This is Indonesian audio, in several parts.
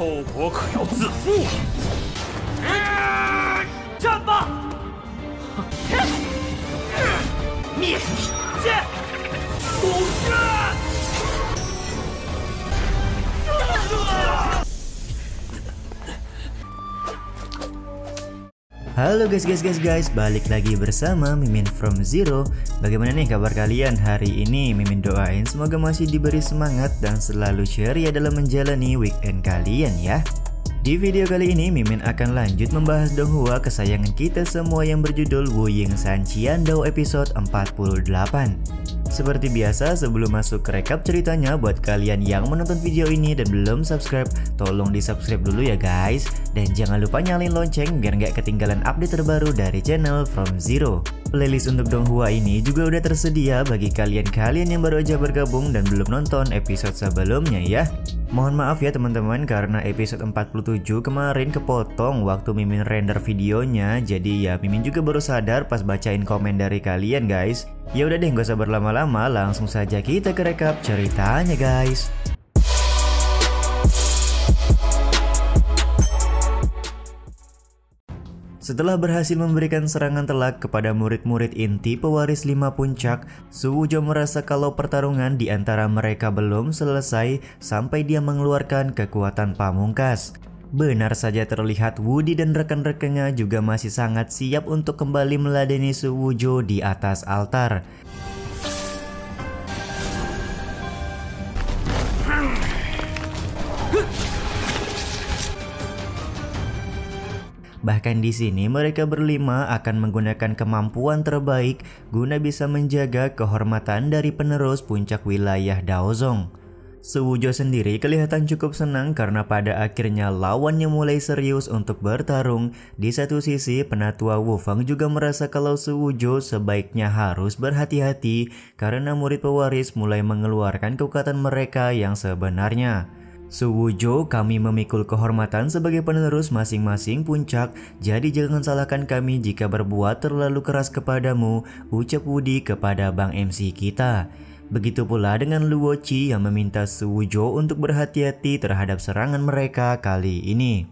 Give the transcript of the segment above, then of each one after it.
后果可要自负。战吧！灭你！剑！不是！ Halo guys, balik lagi bersama Mimin from Zero. Bagaimana nih kabar kalian hari ini? Mimin doain semoga masih diberi semangat dan selalu ceria dalam menjalani weekend kalian ya. Di video kali ini Mimin akan lanjut membahas donghua kesayangan kita semua yang berjudul Wu Ying San Qian Dao episode 48. Seperti biasa, sebelum masuk ke rekap ceritanya, buat kalian yang menonton video ini dan belum subscribe, tolong di subscribe dulu ya guys. Dan jangan lupa nyalain lonceng biar nggak ketinggalan update terbaru dari channel From Zero. Playlist untuk donghua ini juga udah tersedia bagi kalian yang baru aja bergabung dan belum nonton episode sebelumnya ya. Mohon maaf ya teman-teman karena episode 47 kemarin kepotong waktu Mimin render videonya. Jadi ya Mimin juga baru sadar pas bacain komen dari kalian guys. Ya udah deh, gak usah berlama-lama, langsung saja kita ke rekap ceritanya guys. Setelah berhasil memberikan serangan telak kepada murid-murid inti pewaris 5 puncak, Suwujo merasa kalau pertarungan di antara mereka belum selesai sampai dia mengeluarkan kekuatan pamungkas. Benar saja terlihat Wudi dan rekan-rekannya juga masih sangat siap untuk kembali meladeni Suwujo di atas altar. Bahkan di sini mereka berlima akan menggunakan kemampuan terbaik guna bisa menjaga kehormatan dari penerus puncak wilayah Daozong. Suwujo sendiri kelihatan cukup senang karena pada akhirnya lawannya mulai serius untuk bertarung. Di satu sisi, penatua Wu Feng juga merasa kalau Suwujo sebaiknya harus berhati-hati karena murid pewaris mulai mengeluarkan kekuatan mereka yang sebenarnya. Suwujo, kami memikul kehormatan sebagai penerus masing-masing puncak, jadi jangan salahkan kami jika berbuat terlalu keras kepadamu, ucap Wudi kepada Bang MC kita. Begitu pula dengan Luo Qi yang meminta Suwujo untuk berhati-hati terhadap serangan mereka kali ini.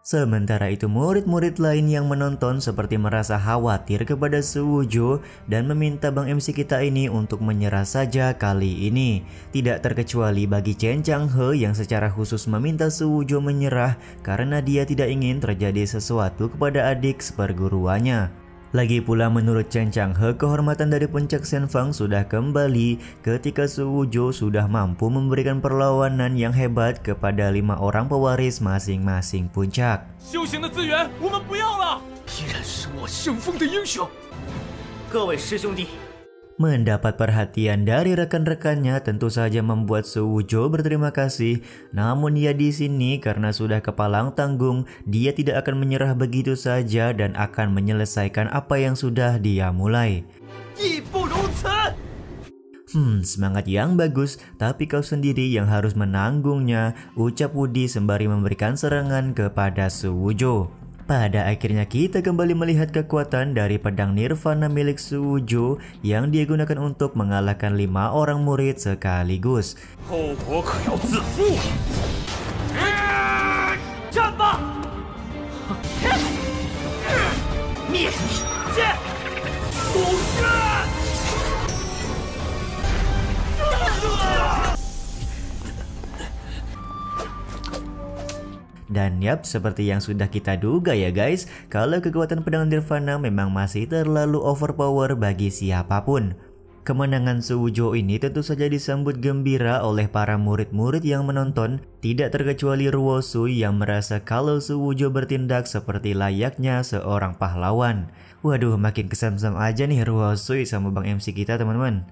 Sementara itu murid-murid lain yang menonton seperti merasa khawatir kepada Suwujo dan meminta Bang MC kita ini untuk menyerah saja kali ini. Tidak terkecuali bagi Chen Changhe yang secara khusus meminta Suwujo menyerah karena dia tidak ingin terjadi sesuatu kepada adik seperguruannya. Lagi pula menurut Chen Changhe, kehormatan dari puncak Shenfang sudah kembali ketika Suwujo sudah mampu memberikan perlawanan yang hebat kepada 5 orang pewaris masing-masing puncak. Mendapat perhatian dari rekan-rekannya tentu saja membuat Suwujo berterima kasih. Namun ya di sini karena sudah kepalang tanggung, dia tidak akan menyerah begitu saja dan akan menyelesaikan apa yang sudah dia mulai. Semangat yang bagus, tapi kau sendiri yang harus menanggungnya, ucap Wudi sembari memberikan serangan kepada Suwujo. Pada akhirnya kita kembali melihat kekuatan dari pedang Nirvana milik Suwujo yang dia gunakan untuk mengalahkan 5 orang murid sekaligus. Dan yap, seperti yang sudah kita duga ya guys, kalau kekuatan pedang Nirvana memang masih terlalu overpower bagi siapapun. Kemenangan Suwujo ini tentu saja disambut gembira oleh para murid-murid yang menonton, tidak terkecuali Ruosui yang merasa kalau Suwujo bertindak seperti layaknya seorang pahlawan. Waduh, makin kesam-sam aja nih Ruosui sama Bang MC kita teman-teman.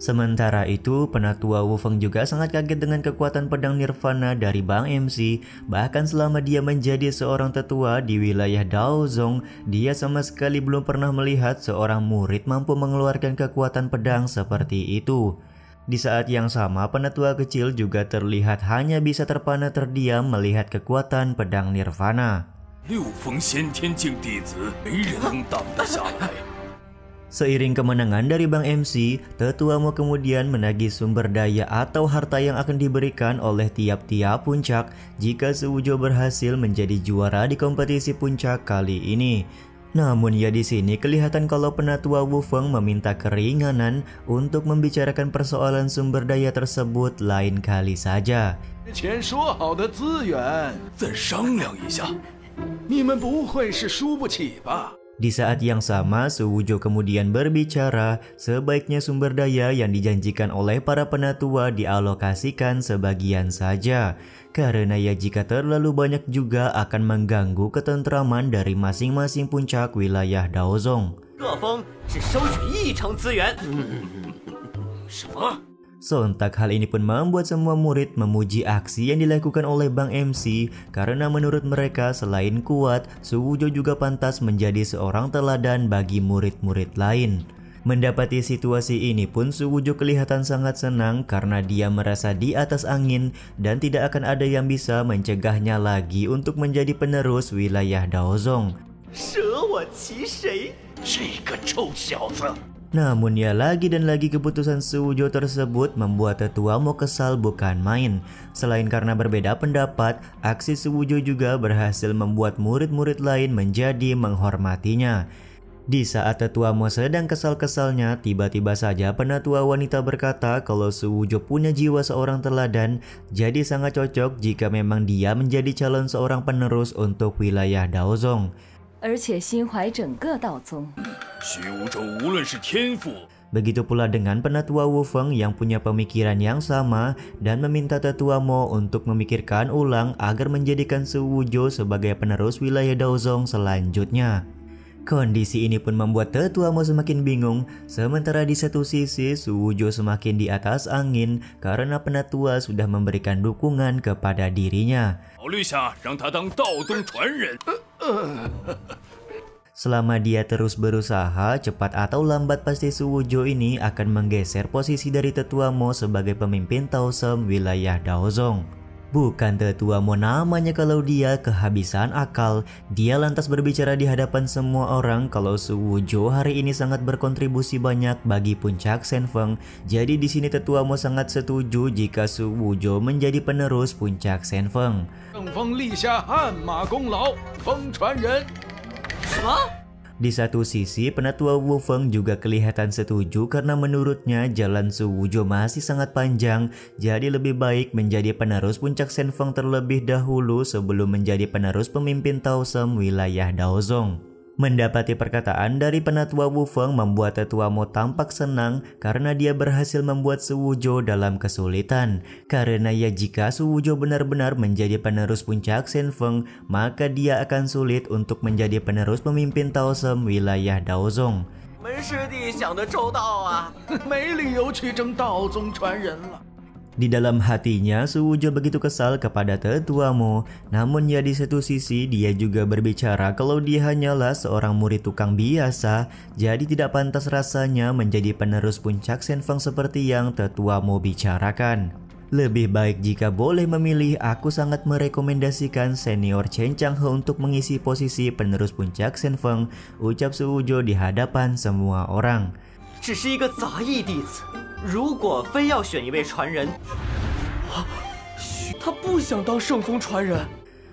Sementara itu, penatua Wu Feng juga sangat kaget dengan kekuatan pedang Nirvana dari Bang MC. Bahkan selama dia menjadi seorang tetua di wilayah Daozong, dia sama sekali belum pernah melihat seorang murid mampu mengeluarkan kekuatan pedang seperti itu. Di saat yang sama, penatua kecil juga terlihat hanya bisa terpana terdiam melihat kekuatan pedang Nirvana. 6封先天境弟子，没人能挡得下来。 Seiring kemenangan dari Bang MC, Tetua Mo kemudian menagih sumber daya atau harta yang akan diberikan oleh tiap-tiap puncak jika Suwujo berhasil menjadi juara di kompetisi puncak kali ini. Namun ya di sini kelihatan kalau Penatua Wu Feng meminta keringanan untuk membicarakan persoalan sumber daya tersebut lain kali saja. 之前说好的资源，再商量一下。你们不会是输不起吧？ Di saat yang sama, Suwujo kemudian berbicara, sebaiknya sumber daya yang dijanjikan oleh para penatua dialokasikan sebagian saja. Karena ya jika terlalu banyak juga akan mengganggu ketentraman dari masing-masing puncak wilayah Daozong. 各封只收取1成资源。什么？ Sontak hal ini pun membuat semua murid memuji aksi yang dilakukan oleh Bang MC karena menurut mereka selain kuat, Suwujo juga pantas menjadi seorang teladan bagi murid-murid lain. Mendapati situasi ini pun Suwujo kelihatan sangat senang karena dia merasa di atas angin dan tidak akan ada yang bisa mencegahnya lagi untuk menjadi penerus wilayah Daozong. 舍我其谁？ 这个臭小子！ Namun ya lagi dan lagi keputusan Suwujo tersebut membuat Tetua Mo kesal bukan main. Selain karena berbeda pendapat, aksi Suwujo juga berhasil membuat murid-murid lain menjadi menghormatinya. Di saat Tetua Mo sedang kesal-kesalnya, tiba-tiba saja penatua wanita berkata kalau Suwujo punya jiwa seorang teladan, jadi sangat cocok jika memang dia menjadi calon seorang penerus untuk wilayah Daozong. 而且心怀整个道宗。 虚无咒无论是天赋， Begitu pula dengan Penatua Wu Feng yang punya pemikiran yang sama dan meminta Tetua Mo untuk memikirkan ulang agar menjadikan Suwujo sebagai penerus wilayah Daozong selanjutnya. Kondisi ini pun membuat Tetua Mo semakin bingung, sementara di satu sisi Suwujo semakin di atas angin karena penatua sudah memberikan dukungan kepada dirinya. 考虑下让他当道宗传人。 Selama dia terus berusaha, cepat atau lambat pasti Suwujo ini akan menggeser posisi dari Tetua Mo sebagai pemimpin Taosem wilayah Daozong. Bukan Tetua Mo namanya kalau dia kehabisan akal. Dia lantas berbicara di hadapan semua orang kalau Suwujo hari ini sangat berkontribusi banyak bagi puncak Senfeng. Jadi di sini Tetua Mo sangat setuju jika Suwujo menjadi penerus puncak Senfeng. 正封立下汗马功劳，封传人。 什么？ Di satu sisi, Penatua Wu Feng juga kelihatan setuju karena menurutnya jalan Suwujo masih sangat panjang, jadi lebih baik menjadi penerus puncak Senfeng terlebih dahulu sebelum menjadi penerus pemimpin Taosem wilayah Daozong. Mendapati perkataan dari Penatua Wu Feng membuat Tetua Mo tampak senang karena dia berhasil membuat Suwujo dalam kesulitan. Karena ya jika Suwujo benar-benar menjadi penerus puncak Senfeng, maka dia akan sulit untuk menjadi penerus pemimpin Taosem wilayah Daozong. 门师弟想得周到啊！没理由去争道宗传人了。 Di dalam hatinya Suwujo begitu kesal kepada Tetua Mo. Namun ya di satu sisi dia juga berbicara kalau dia hanyalah seorang murid tukang biasa, jadi tidak pantas rasanya menjadi penerus puncak Senfeng seperti yang Tetua Mo bicarakan. Lebih baik jika boleh memilih, aku sangat merekomendasikan senior Chen Changhe untuk mengisi posisi penerus puncak Senfeng, ucap Suwujo di hadapan semua orang. 只是一个杂役弟子，如果非要选一位传人，他不想当圣风传人。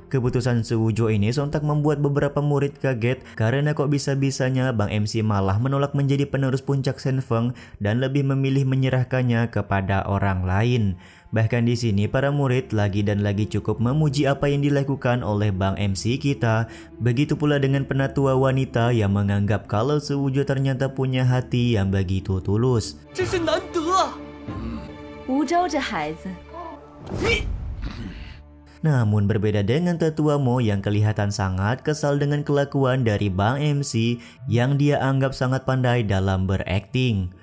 Keputusan Suwujo ini sontak membuat beberapa murid kaget karena kok bisa-bisanya Bang MC malah menolak menjadi penerus puncak Senfeng dan lebih memilih menyerahkannya kepada orang lain. Bahkan di sini para murid lagi dan lagi cukup memuji apa yang dilakukan oleh Bang MC kita. Begitu pula dengan penatua wanita yang menganggap kalau Suwujo ternyata punya hati yang begitu tulus. 真是难得啊！吴州这孩子， Namun berbeda dengan Tetua Mo yang kelihatan sangat kesal dengan kelakuan dari Bang MC yang dia anggap sangat pandai dalam berakting.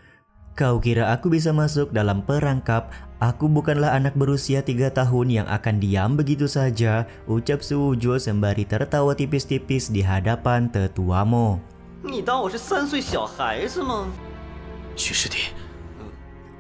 Kau kira aku bisa masuk dalam perangkap? Aku bukanlah anak berusia 3 tahun yang akan diam begitu saja, ucap Suwujo sembari tertawa tipis-tipis di hadapan Tetua Mo. 你当我是3岁小孩子吗？ 徐师弟，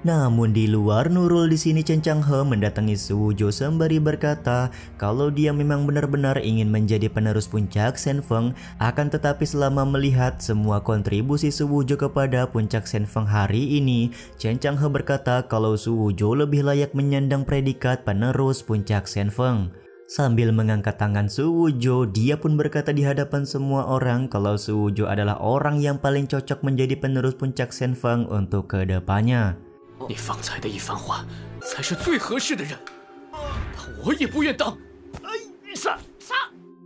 Namun di luar Nurul di sini Chen Changhe mendatangi Su Wuzhou sembari berkata kalau dia memang benar-benar ingin menjadi penerus puncak Shen Feng, akan tetapi selama melihat semua kontribusi Su Wuzhou kepada puncak Shen Feng hari ini, Chen Changhe berkata kalau Su Wuzhou lebih layak menyandang predikat penerus puncak Shen Feng. Sambil mengangkat tangan Su Wuzhou, dia pun berkata di hadapan semua orang kalau Su Wuzhou adalah orang yang paling cocok menjadi penerus puncak Shen Feng untuk kedepannya. 你方才的一番话，才是最合适的人，我也不愿当。杀！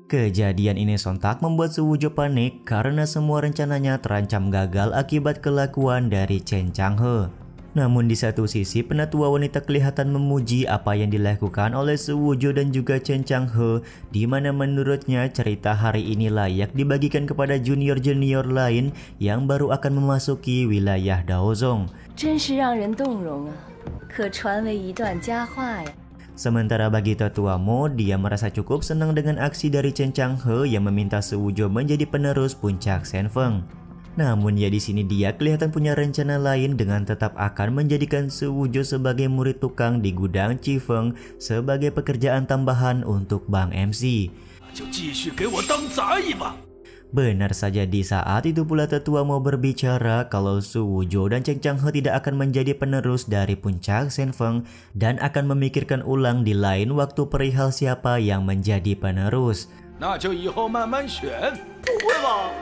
Kejadian ini sontak membuat Su Wuzhou panik karena semua rencananya terancam gagal akibat kelakuan dari Chen Changhe. Namun di satu sisi penatua wanita kelihatan memuji apa yang dilakukan oleh Su Wuzhou dan juga Chen Changhe, di mana menurutnya cerita hari ini layak dibagikan kepada junior-junior lain yang baru akan memasuki wilayah Daozong. 真是让人动容啊，可传为一段佳话呀。 Sementara bagi tetua Mo, dia merasa cukup senang dengan aksi dari Chen Changhe yang meminta Su Wuzhou menjadi penerus puncak Shen Feng. Namun ya di sini dia kelihatan punya rencana lain dengan tetap akan menjadikan Su Wuzhou sebagai murid tukang di gudang Qifeng sebagai pekerjaan tambahan untuk Bang MC. 就继续给我当杂役吧。 Benar saja di saat itu pula tetua Mo berbicara kalau Su Wuzhou dan Chen Changhe tidak akan menjadi penerus dari puncak Shen Feng dan akan memikirkan ulang di lain waktu perihal siapa yang menjadi penerus. 那就以后慢慢选。不会吧？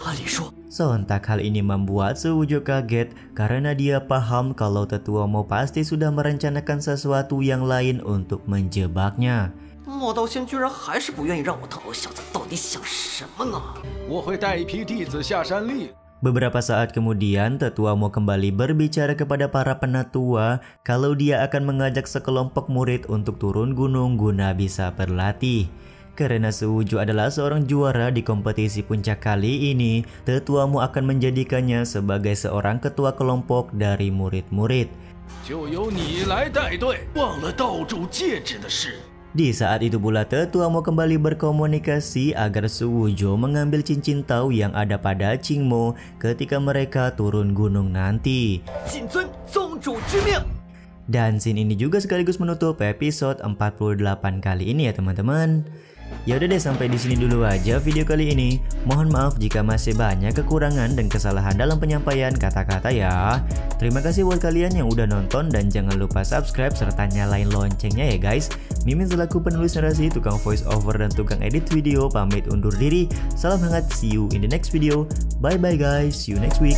按理说， Sontak hal ini membuat Su Wuzhou kaget karena dia paham kalau tetua Mo pasti sudah merencanakan sesuatu yang lain untuk menjebaknya. 莫道仙居然还是不愿意让我当偶小子，到底想什么呢？我会带一批弟子下山历。 Beberapa saat kemudian, tetua Mo kembali berbicara kepada para penatua kalau dia akan mengajak sekelompok murid untuk turun gunung guna bisa berlatih. Karena Su Wuzhou adalah seorang juara di kompetisi puncak kali ini, tetua Mo akan menjadikannya sebagai seorang ketua kelompok dari murid-murid. 就由你来带队。忘了道主戒指的事。 Di saat itu pula tetua Mo kembali berkomunikasi agar Su Wuzhou mengambil cincin tau yang ada pada Qing Mo ketika mereka turun gunung nanti. 谨遵宗主之命。 Dan scene ini juga sekaligus menutup episode 48 kali ini ya teman-teman. Ya udah deh, sampai di sini dulu aja video kali ini. Mohon maaf jika masih banyak kekurangan dan kesalahan dalam penyampaian kata-kata ya. Terima kasih buat kalian yang udah nonton dan jangan lupa subscribe serta nyalain loncengnya ya guys. Mimin selaku penulis narasi, tukang voice over dan tukang edit video pamit undur diri. Salam hangat, see you in the next video. Bye bye guys, see you next week.